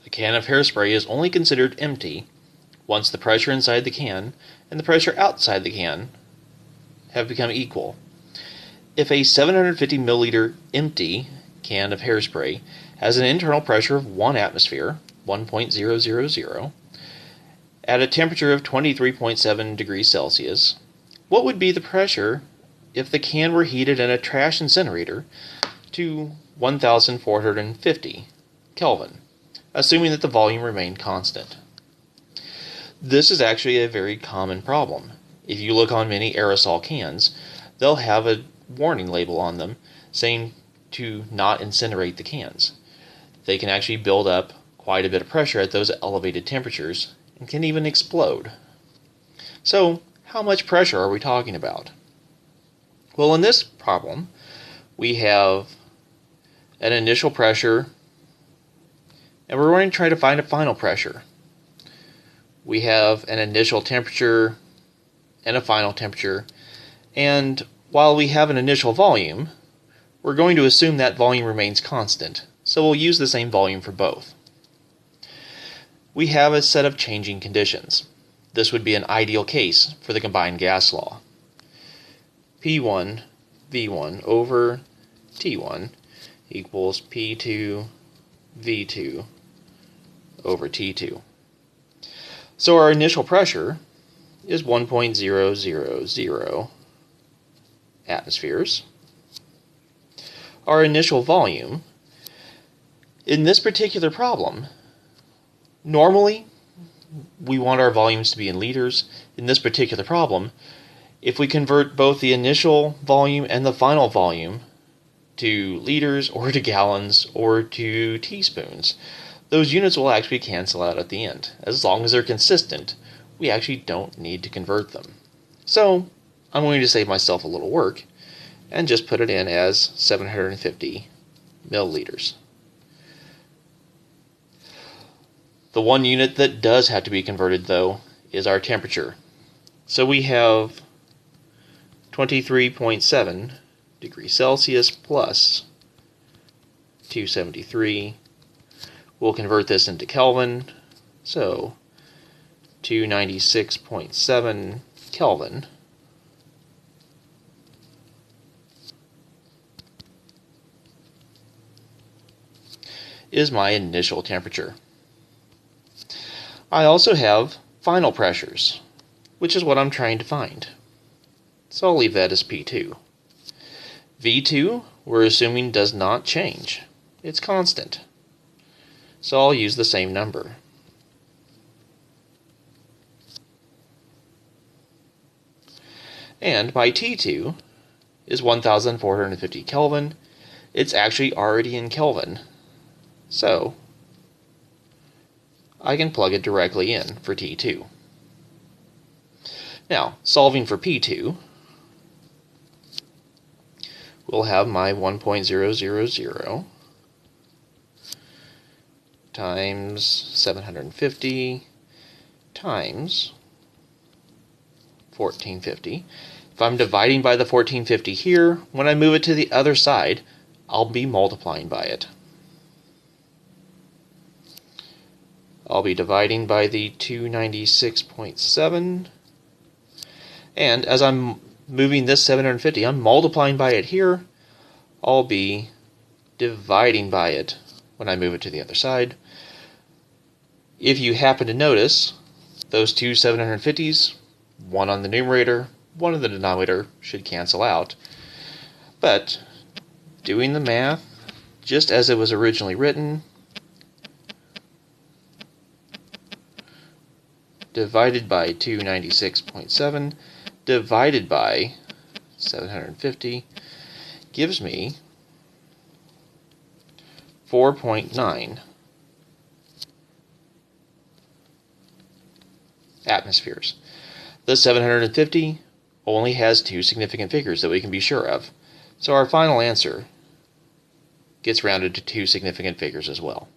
A can of hairspray is only considered empty once the pressure inside the can and the pressure outside the can have become equal. If a 750 milliliter empty can of hairspray has an internal pressure of 1 atmosphere, 1.000, at a temperature of 23.7 degrees Celsius, what would be the pressure if the can were heated in a trash incinerator to 1450 Kelvin, assuming that the volume remained constant? This is actually a very common problem. If you look on many aerosol cans, they'll have a warning label on them saying to not incinerate the cans. They can actually build up quite a bit of pressure at those elevated temperatures and can even explode. So, how much pressure are we talking about? Well, in this problem, we have an initial pressure, and we're going to try to find a final pressure. We have an initial temperature and a final temperature, and while we have an initial volume, we're going to assume that volume remains constant, so we'll use the same volume for both. We have a set of changing conditions. This would be an ideal case for the combined gas law. P1 V1 over T1 equals P2 V2 over T2. So our initial pressure is 1.000 atmospheres. Our initial volume, in this particular problem, normally we want our volumes to be in liters. In this particular problem, if we convert both the initial volume and the final volume to liters or to gallons or to teaspoons, those units will actually cancel out at the end. As long as they're consistent, we actually don't need to convert them. So I'm going to save myself a little work and just put it in as 750 milliliters. The one unit that does have to be converted, though, is our temperature. So we have 23.7 degrees Celsius plus 273. We'll convert this into Kelvin, so 296.7 Kelvin is my initial temperature. I also have final pressures, which is what I'm trying to find. So I'll leave that as P2. V2, we're assuming, does not change. It's constant. So I'll use the same number. And my T2 is 1450 Kelvin. It's actually already in Kelvin. So I can plug it directly in for T2. Now, solving for P2, we'll have my 1.000 times 750 times 1450. If I'm dividing by the 1450 here, when I move it to the other side, I'll be multiplying by it. I'll be dividing by the 296.7, and as I'm moving this 750, I'm multiplying by it here. I'll be dividing by it when I move it to the other side. If you happen to notice, those two 750s, one on the numerator, one on the denominator, should cancel out. But doing the math just as it was originally written, divided by 296.7 divided by 750 gives me 4.9 atmospheres. The 750 only has two significant figures that we can be sure of, so our final answer gets rounded to two significant figures as well.